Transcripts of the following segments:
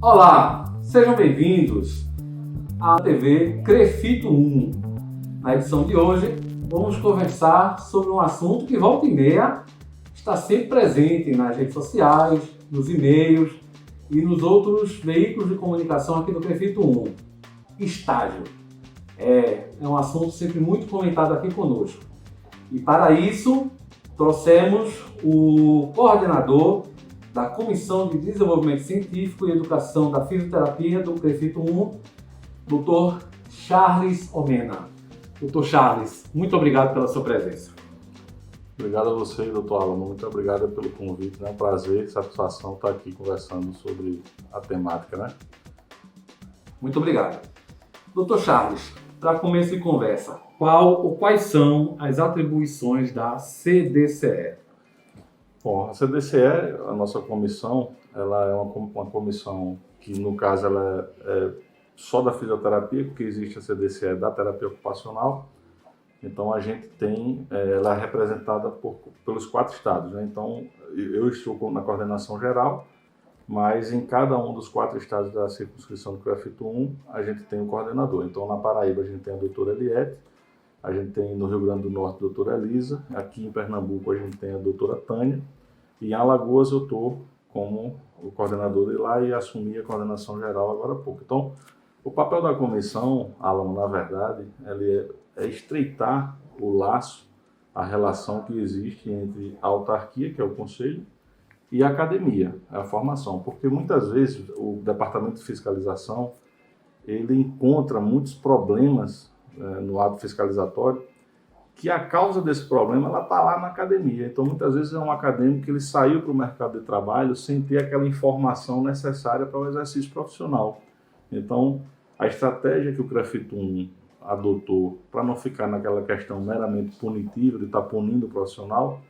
Olá, sejam bem-vindos à TV Crefito 1. Na edição de hoje, vamos conversar sobre um assunto que volta e meia está sempre presente nas redes sociais, nos e-mails e nos outros veículos de comunicação aqui do Crefito 1. Estágio. É um assunto sempre muito comentado aqui conosco. E para isso, trouxemos o coordenador da Comissão de Desenvolvimento Científico e Educação da Fisioterapia do Crefito 1, Dr. Charles Omena. Dr. Charles, muito obrigado pela sua presença. Obrigado a você, doutor Alan. Muito obrigado pelo convite. É um prazer e satisfação estar aqui conversando sobre a temática, né? Muito obrigado. Dr. Charles, para começo de conversa, quais são as atribuições da CDCE? Bom, a CDCE, a nossa comissão, ela é uma comissão que, no caso, ela é só da fisioterapia, porque existe a CDCE da terapia ocupacional. Então, a gente tem, ela é representada pelos 4 estados, né? Então, eu estou na coordenação geral, mas em cada um dos 4 estados da circunscrição do Crefito 1, a gente tem um coordenador. Então, na Paraíba, a gente tem a doutora Eliette, a gente tem no Rio Grande do Norte a doutora Elisa, aqui em Pernambuco a gente tem a doutora Tânia, e em Alagoas eu estou como o coordenador de lá e assumi a coordenação geral agora há pouco. Então, o papel da comissão, Alan, na verdade, ele é estreitar o laço, a relação que existe entre a autarquia, que é o conselho, e a academia, a formação. Porque muitas vezes o departamento de fiscalização, ele encontra muitos problemas no ato fiscalizatório, que a causa desse problema ela está lá na academia. Então, muitas vezes é um acadêmico que ele saiu para o mercado de trabalho sem ter aquela informação necessária para o exercício profissional. Então, a estratégia que o Crefito 1 adotou para não ficar naquela questão meramente punitiva, de estar punindo o profissional,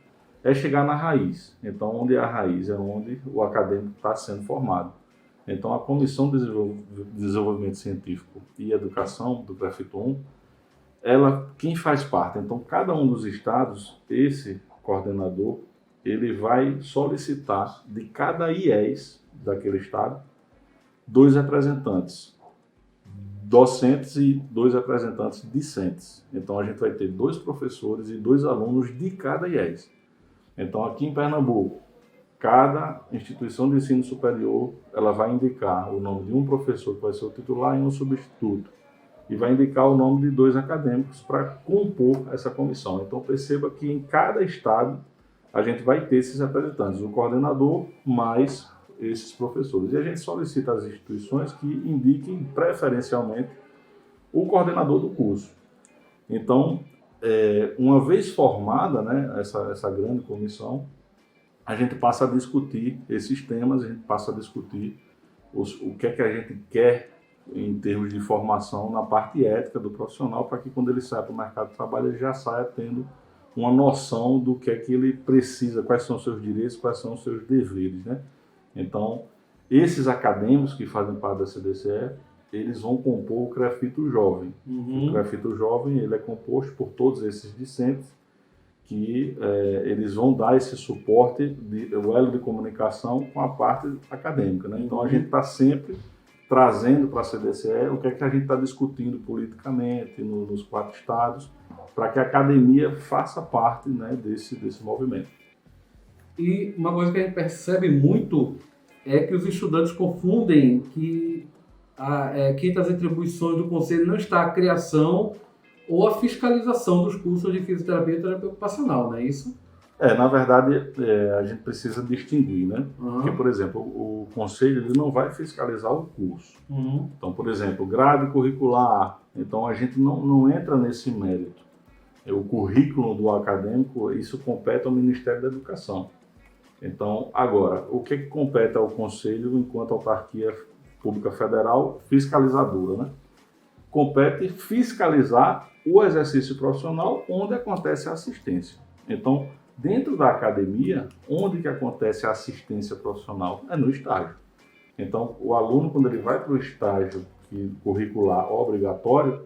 é chegar na raiz. Então, onde é a raiz? É onde o acadêmico está sendo formado. Então, a Comissão de Desenvolvimento Científico e Educação do Crefito 1, quem faz parte? Então, cada um dos estados, esse coordenador, ele vai solicitar de cada IES daquele estado 2 representantes docentes e 2 representantes discentes. Então, a gente vai ter 2 professores e 2 alunos de cada IES. Então, aqui em Pernambuco, cada instituição de ensino superior, ela vai indicar o nome de um professor que vai ser o titular e um substituto. E vai indicar o nome de 2 acadêmicos para compor essa comissão. Então, perceba que em cada estado a gente vai ter esses representantes, o coordenador mais esses professores. E a gente solicita às instituições que indiquem preferencialmente o coordenador do curso. Então, uma vez formada, né, essa grande comissão, a gente passa a discutir esses temas, a gente passa a discutir o que é que a gente quer em termos de formação na parte ética do profissional, para que quando ele saia para o mercado de trabalho, ele já saia tendo uma noção do que é que ele precisa, quais são os seus direitos, quais são os seus deveres, né? Então, esses acadêmicos que fazem parte da CDCE, eles vão compor o Crefito Jovem. O Crefito Jovem, ele é composto por todos esses discentes, que eles vão dar esse suporte, o elo de comunicação com a parte acadêmica, né? Então, a gente está sempre trazendo para a CDCE o que é que a gente está discutindo politicamente nos 4 estados, para que a academia faça parte, né, desse movimento. E uma coisa que a gente percebe muito é que os estudantes confundem que entre as atribuições do Conselho não está a criação ou a fiscalização dos cursos de fisioterapia e terapia ocupacional, não é isso? Na verdade, a gente precisa distinguir, né? Porque, por exemplo, o Conselho ele não vai fiscalizar o curso. Então, por exemplo, grade curricular, então a gente não entra nesse mérito. O currículo do acadêmico, isso compete ao Ministério da Educação. Então, agora, o que compete ao Conselho enquanto autarquia pública federal fiscalizadora, né? Compete fiscalizar o exercício profissional onde acontece a assistência. Então, dentro da academia, onde que acontece a assistência profissional? É no estágio. Então, o aluno, quando ele vai para o estágio curricular obrigatório,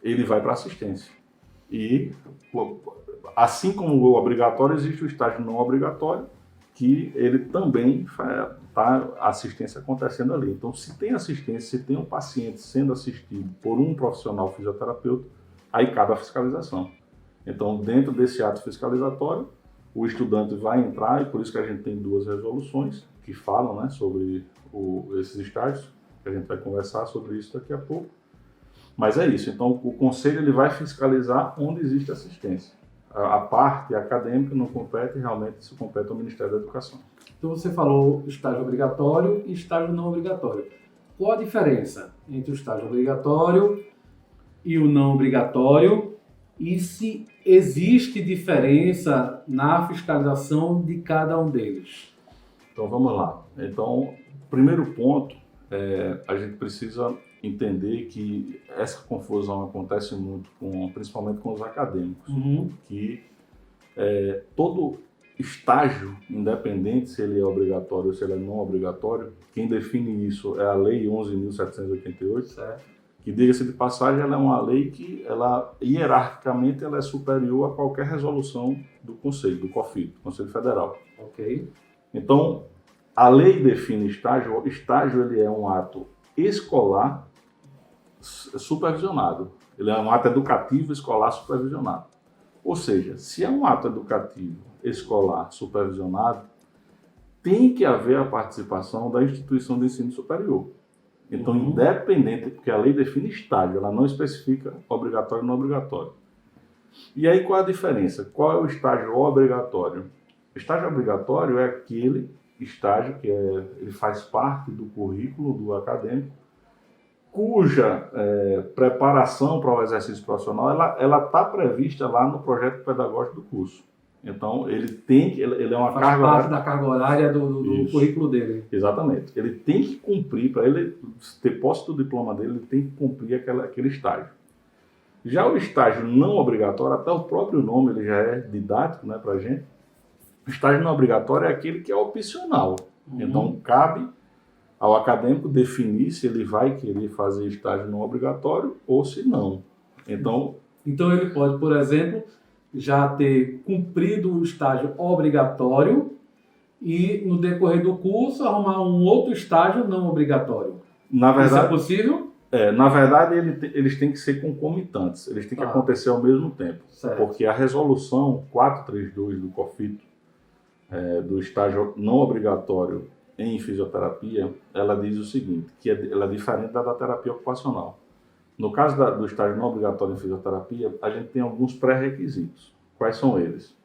ele vai para a assistência. E, assim como o obrigatório, existe o estágio não obrigatório, que ele também está a assistência acontecendo ali. Então, se tem assistência, se tem um paciente sendo assistido por um profissional fisioterapeuta, aí cabe a fiscalização. Então, dentro desse ato fiscalizatório, o estudante vai entrar, e por isso que a gente tem 2 resoluções que falam, né, sobre esses estágios, que a gente vai conversar sobre isso daqui a pouco. Mas é isso, então o conselho ele vai fiscalizar onde existe assistência. A parte acadêmica não compete, realmente isso compete ao Ministério da Educação. Então você falou estágio obrigatório e estágio não obrigatório. Qual a diferença entre o estágio obrigatório e o não obrigatório? E se existe diferença na fiscalização de cada um deles? Então vamos lá. Então, primeiro ponto, a gente precisa entender que essa confusão acontece muito, principalmente com os acadêmicos, que todo estágio, independente se ele é obrigatório ou se ele é não obrigatório, quem define isso é a Lei 11.788, certo, que, diga-se de passagem, ela é uma lei que, hierarquicamente, ela é superior a qualquer resolução do Conselho, do COFIT, do Conselho Federal. Ok. Então, a lei define estágio. O estágio ele é um ato escolar supervisionado. Ele é um ato educativo escolar supervisionado. Ou seja, se é um ato educativo escolar supervisionado, tem que haver a participação da instituição de ensino superior. Então, independente, porque a lei define estágio, ela não especifica obrigatório ou não obrigatório. E aí qual a diferença? Qual é o estágio obrigatório? O estágio obrigatório é aquele estágio que ele faz parte do currículo do acadêmico, cuja preparação para o exercício profissional ela está prevista lá no projeto pedagógico do curso. Então, ele é uma faz parte da carga horária do currículo dele. Exatamente. Ele tem que cumprir, para ele ter posse do diploma dele, ele tem que cumprir aquele estágio. Já o estágio não obrigatório, até o próprio nome ele já é didático, né, para a gente. O estágio não obrigatório é aquele que é opcional. Então, cabe ao acadêmico definir se ele vai querer fazer estágio não obrigatório ou se não. Então ele pode, por exemplo, já ter cumprido o estágio obrigatório e, no decorrer do curso, arrumar um outro estágio não obrigatório. Na verdade, isso é possível? Na verdade, eles têm que ser concomitantes, eles têm que acontecer ao mesmo tempo. Certo. Porque a resolução 432 do COFIT, do estágio não obrigatório em fisioterapia, ela diz o seguinte, que ela é diferente da terapia ocupacional. No caso do estágio não obrigatório em fisioterapia, a gente tem alguns pré-requisitos. Quais são eles?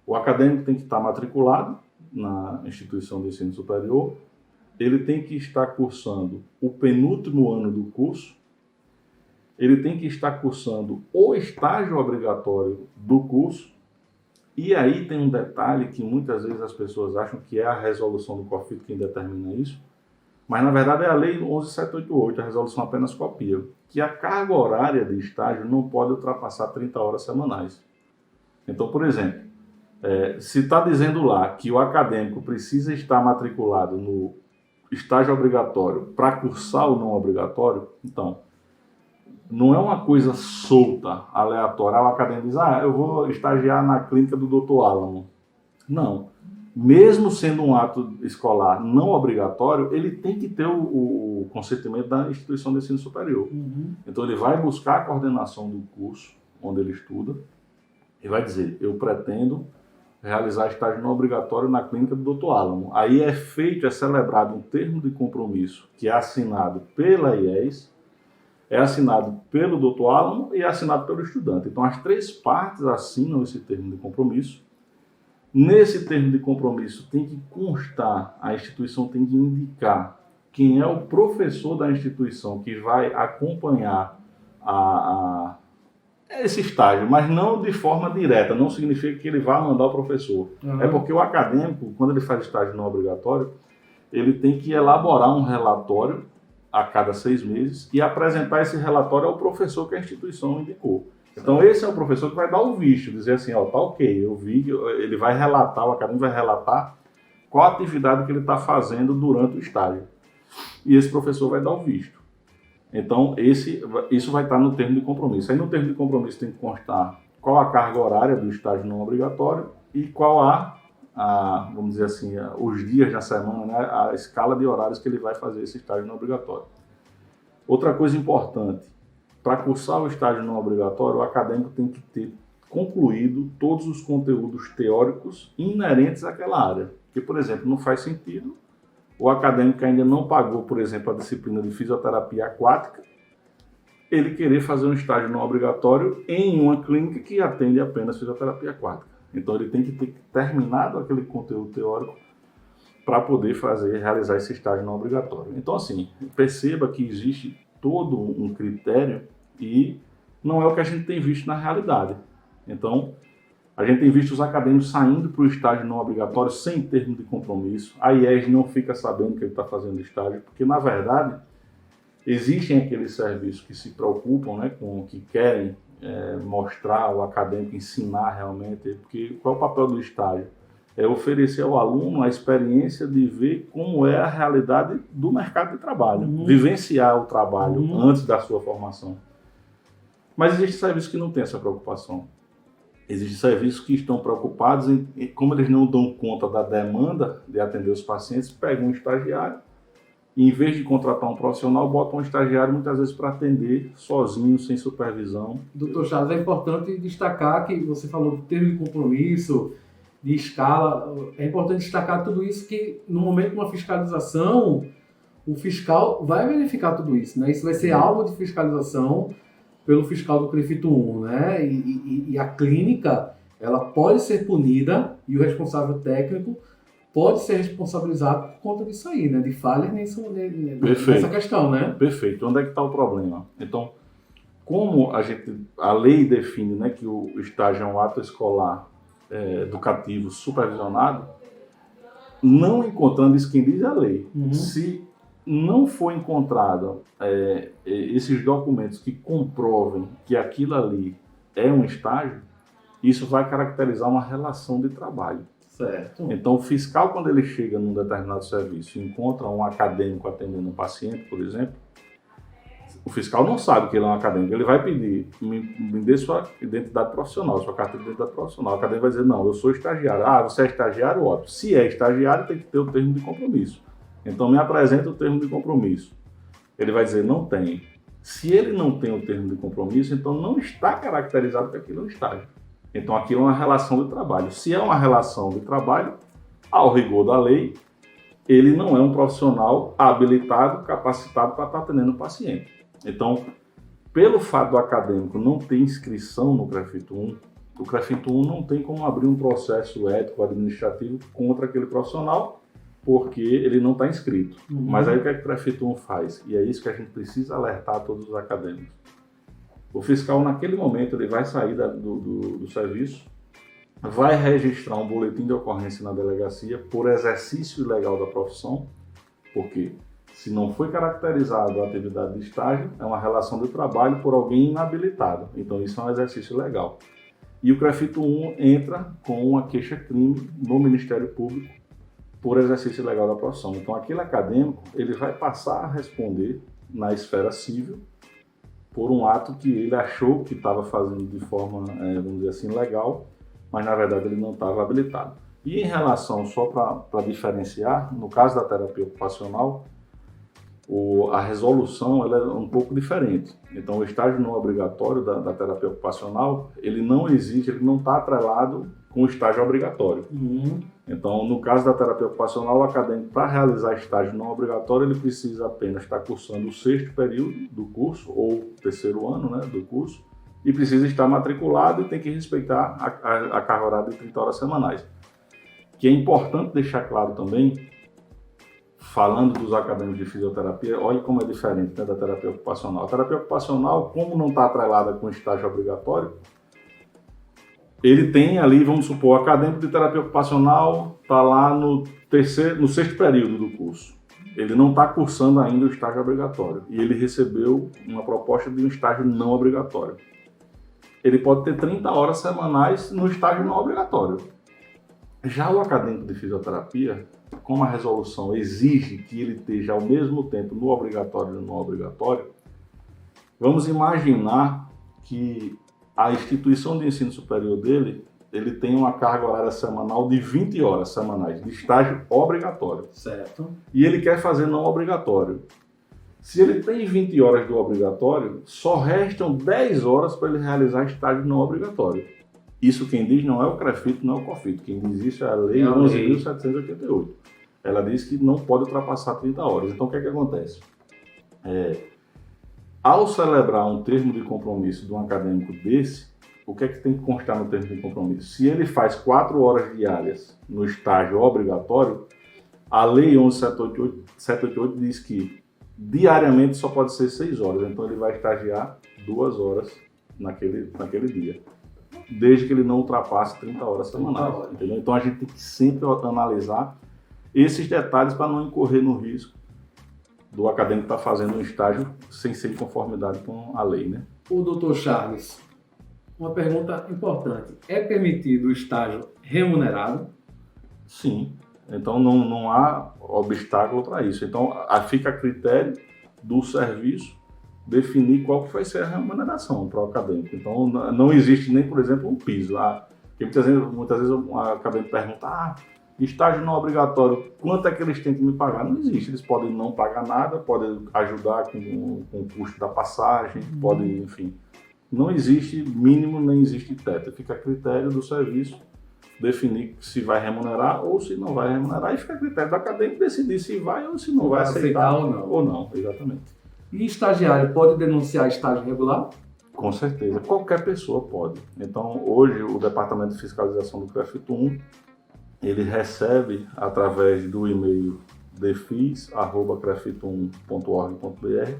O acadêmico tem que estar matriculado na instituição de ensino superior, ele tem que estar cursando o penúltimo ano do curso, ele tem que estar cursando o estágio obrigatório do curso, e aí tem um detalhe que muitas vezes as pessoas acham que é a resolução do COFIT quem determina isso, mas na verdade é a Lei 11.788, a resolução apenas copia, que a carga horária de estágio não pode ultrapassar 30 horas semanais. Então, por exemplo, se está dizendo lá que o acadêmico precisa estar matriculado no estágio obrigatório para cursar o não obrigatório, então, não é uma coisa solta, aleatória. O acadêmico diz, eu vou estagiar na clínica do Dr. Álamo. Não. Mesmo sendo um ato escolar não obrigatório, ele tem que ter o consentimento da instituição de ensino superior. Então, ele vai buscar a coordenação do curso onde ele estuda e vai dizer, eu pretendo realizar estágio não obrigatório na clínica do Dr. Álamo. Aí é celebrado um termo de compromisso que é assinado pela IES, é assinado pelo Dr. Álamo e é assinado pelo estudante. Então, as 3 partes assinam esse termo de compromisso. Nesse termo de compromisso tem que constar, a instituição tem que indicar quem é o professor da instituição que vai acompanhar esse estágio, mas não de forma direta, não significa que ele vai mandar o professor. É porque o acadêmico, quando ele faz estágio não obrigatório, ele tem que elaborar um relatório a cada 6 meses e apresentar esse relatório ao professor que a instituição indicou. Então, esse é o professor que vai dar o visto, dizer assim, tá ok, eu vi, ele vai relatar, o acadêmico vai relatar qual a atividade que ele está fazendo durante o estágio. E esse professor vai dar o visto. Então, isso vai estar no termo de compromisso. Aí, no termo de compromisso, tem que constar qual a carga horária do estágio não obrigatório e qual a vamos dizer assim, os dias da semana, né, a escala de horários que ele vai fazer esse estágio não obrigatório. Outra coisa importante, para cursar o estágio não obrigatório, o acadêmico tem que ter concluído todos os conteúdos teóricos inerentes àquela área. Porque, por exemplo, não faz sentido o acadêmico que ainda não pagou, por exemplo, a disciplina de fisioterapia aquática, ele querer fazer um estágio não obrigatório em uma clínica que atende apenas fisioterapia aquática. Então ele tem que ter terminado aquele conteúdo teórico para poder realizar esse estágio não obrigatório. Então, assim, perceba que existe todo um critério e não é o que a gente tem visto na realidade. Então, a gente tem visto os acadêmicos saindo para o estágio não obrigatório sem termo de compromisso. A IES não fica sabendo que ele está fazendo estágio, porque, na verdade, existem aqueles serviços que se preocupam, né, que querem mostrar o acadêmico, ensinar realmente, porque qual é o papel do estágio? É oferecer ao aluno a experiência de ver como é a realidade do mercado de trabalho, vivenciar o trabalho antes da sua formação. Mas existe serviço que não tem essa preocupação. Existem serviços que estão preocupados em, como eles não dão conta da demanda de atender os pacientes, pegam um estagiário e, em vez de contratar um profissional, botam um estagiário muitas vezes para atender sozinho, sem supervisão. Doutor Charles, é importante destacar que você falou do termo de compromisso, de escala, é importante destacar tudo isso que no momento de uma fiscalização, o fiscal vai verificar tudo isso, né? Isso vai ser alvo de fiscalização pelo fiscal do CREFIT 1, né? E a clínica, ela pode ser punida e o responsável técnico pode ser responsabilizado por conta disso aí, né? De falhas nessa questão, né? Perfeito. Onde é que está o problema? Então, como a lei define, né, que o estágio é um ato escolar educativo supervisionado, não encontrando isso, quem diz é a lei. Se não for encontrado esses documentos que comprovem que aquilo ali é um estágio, isso vai caracterizar uma relação de trabalho. Certo. Então, o fiscal, quando ele chega num determinado serviço e encontra um acadêmico atendendo um paciente, por exemplo, o fiscal não sabe que ele é um acadêmico. Ele vai pedir, me dê sua identidade profissional, sua carta de identidade profissional. O acadêmico vai dizer, não, eu sou estagiário. Ah, você é estagiário? Ótimo. Se é estagiário, tem que ter o termo de compromisso. Então, me apresenta o termo de compromisso. Ele vai dizer, não tem. Se ele não tem o termo de compromisso, então não está caracterizado que aquilo é um estágio. Então, aquilo é uma relação de trabalho. Se é uma relação de trabalho, ao rigor da lei, ele não é um profissional habilitado, capacitado para estar atendendo o paciente. Então, pelo fato do acadêmico não ter inscrição no CREFIT 1, o CREFIT 1 não tem como abrir um processo ético administrativo contra aquele profissional, porque ele não está inscrito. Mas aí o que é que o CREFIT 1 faz? E é isso que a gente precisa alertar a todos os acadêmicos. O fiscal, naquele momento, ele vai sair do serviço, vai registrar um boletim de ocorrência na delegacia por exercício ilegal da profissão, porque se não foi caracterizado a atividade de estágio, é uma relação de trabalho por alguém inabilitado. Então, isso é um exercício legal. E o CREFIT 1 entra com uma queixa-crime no Ministério Público por exercício ilegal da profissão. Então, aquele acadêmico, ele vai passar a responder na esfera civil por um ato que ele achou que estava fazendo de forma, vamos dizer assim, legal, mas na verdade ele não estava habilitado. E em relação, só para diferenciar, no caso da terapia ocupacional, a resolução ela é um pouco diferente. Então, o estágio não obrigatório da terapia ocupacional, ele não exige, ele não está atrelado com o estágio obrigatório. Então, no caso da terapia ocupacional, o acadêmico, para realizar estágio não obrigatório, ele precisa apenas estar cursando o 6º período do curso, ou 3º ano, né, do curso, e precisa estar matriculado e tem que respeitar a carga horária de 30 horas semanais. Que é importante deixar claro também, falando dos acadêmicos de fisioterapia, olha como é diferente, né, da terapia ocupacional. A terapia ocupacional, como não está atrelada com o estágio obrigatório, ele tem ali, vamos supor, o acadêmico de terapia ocupacional está lá no 6º período do curso. Ele não está cursando ainda o estágio obrigatório e ele recebeu uma proposta de um estágio não obrigatório. Ele pode ter 30 horas semanais no estágio não obrigatório. Já o acadêmico de fisioterapia, como a resolução exige que ele esteja ao mesmo tempo no obrigatório e no não obrigatório, vamos imaginar que a instituição de ensino superior dele ele tem uma carga horária semanal de 20 horas semanais de estágio obrigatório. Certo. E ele quer fazer não obrigatório. Se ele tem 20 horas do obrigatório, só restam 10 horas para ele realizar estágio não obrigatório. Isso quem diz não é o CREFIT, não é o COFIT. Quem diz isso é a Lei 11.788. Ela diz que não pode ultrapassar 30 horas. Então, o que é que acontece? Ao celebrar um termo de compromisso de um acadêmico desse, o que é que tem que constar no termo de compromisso? Se ele faz 4 horas diárias no estágio obrigatório, a Lei 11.788 diz que diariamente só pode ser 6 horas. Então, ele vai estagiar 2 horas naquele dia, desde que ele não ultrapasse 30 horas semanais. Entendeu? Então, a gente tem que sempre analisar esses detalhes para não incorrer no risco do acadêmico estar fazendo um estágio sem ser em conformidade com a lei, né? O doutor Charles, uma pergunta importante. É permitido o estágio remunerado? Sim. Então, não há obstáculo para isso. Então, fica a critério do serviço definir qual que vai ser a remuneração para o acadêmico. Então, não existe nem, por exemplo, um piso. Porque muitas vezes o acadêmico pergunta, estágio não obrigatório, quanto é que eles têm que me pagar? Não existe. Eles podem não pagar nada, podem ajudar com o custo da passagem, podem, enfim. Não existe mínimo, nem existe teto. Fica a critério do serviço definir se vai remunerar ou se não vai remunerar, e fica a critério do acadêmico decidir se vai ou se não vai aceitar ou não. Exatamente. E estagiário pode denunciar estágio irregular? Com certeza, qualquer pessoa pode. Então, hoje, o Departamento de Fiscalização do CREFIT 1, ele recebe, através do e-mail defis@crefit1.org.br,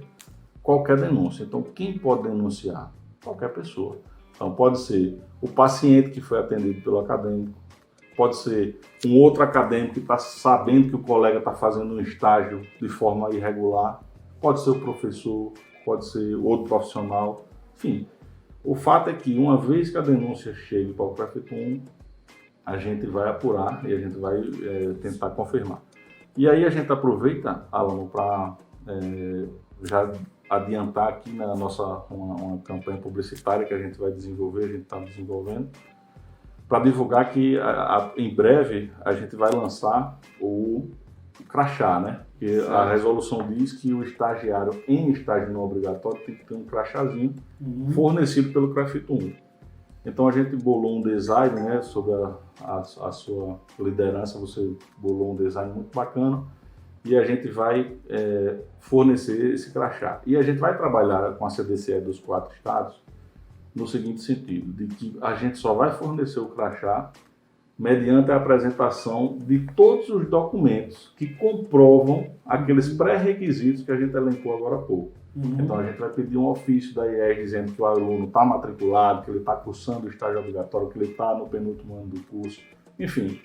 qualquer denúncia. Então, quem pode denunciar? Qualquer pessoa. Então, pode ser o paciente que foi atendido pelo acadêmico, pode ser um outro acadêmico que está sabendo que o colega está fazendo um estágio de forma irregular, pode ser o professor, pode ser outro profissional, enfim. O fato é que, uma vez que a denúncia chegue para o CREFIT 1, a gente vai apurar e a gente vai tentar confirmar. E aí a gente aproveita, Alan, para já adiantar aqui na nossa uma campanha publicitária que a gente vai desenvolver, a gente está desenvolvendo, para divulgar que em breve a gente vai lançar o crachá, né? Porque a resolução diz que o estagiário em estágio não obrigatório tem que ter um crachazinho fornecido pelo CREFIT 1. Então a gente bolou um design, né, sob a sua liderança, você bolou um design muito bacana, e a gente vai fornecer esse crachá. E a gente vai trabalhar com a CDCE dos 4 estados no seguinte sentido, de que a gente só vai fornecer o crachá mediante a apresentação de todos os documentos que comprovam aqueles pré-requisitos que a gente elencou agora há pouco. Então a gente vai pedir um ofício da IES dizendo que o aluno está matriculado, que ele está cursando o estágio obrigatório, que ele está no penúltimo ano do curso, enfim.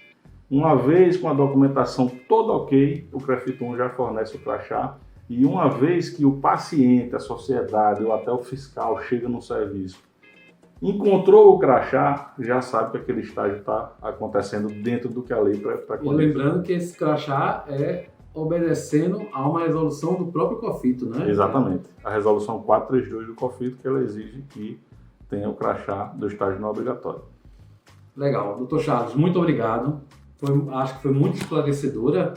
Uma vez com a documentação toda ok, o CREFIT 1 já fornece o crachá, e uma vez que o paciente, a sociedade ou até o fiscal chega no serviço, encontrou o crachá, já sabe que aquele estágio está acontecendo dentro do que a lei pré-condiz. E lembrando que esse crachá é obedecendo a uma resolução do próprio COFIT, né? Exatamente. A resolução 432 do COFIT, que ela exige que tenha o crachá do estágio não obrigatório. Legal. Doutor Charles, muito obrigado. Acho que foi muito esclarecedora,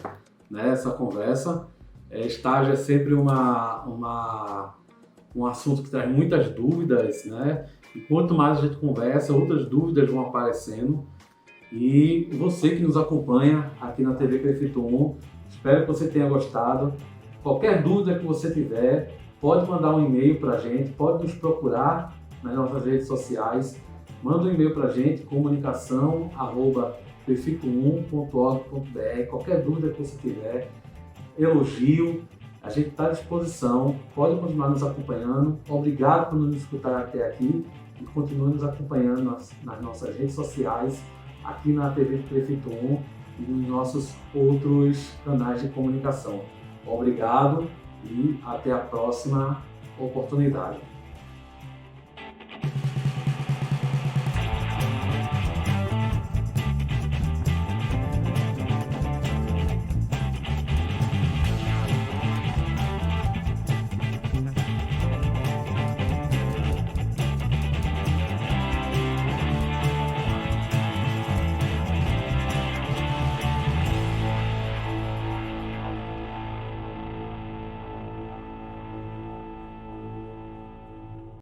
né, essa conversa. Estágio é sempre um assunto que traz muitas dúvidas, né? E quanto mais a gente conversa, outras dúvidas vão aparecendo. E você que nos acompanha aqui na TV CREFIT 1, espero que você tenha gostado. Qualquer dúvida que você tiver, pode mandar um e-mail para a gente, pode nos procurar nas nossas redes sociais. Manda um e-mail para a gente, comunicação@crefit1.org.br. Qualquer dúvida que você tiver, elogio, a gente está à disposição. Pode continuar nos acompanhando. Obrigado por nos escutar até aqui e continue nos acompanhando nas nossas redes sociais, aqui na TV CREFIT 1 e nos nossos outros canais de comunicação. Obrigado e até a próxima oportunidade.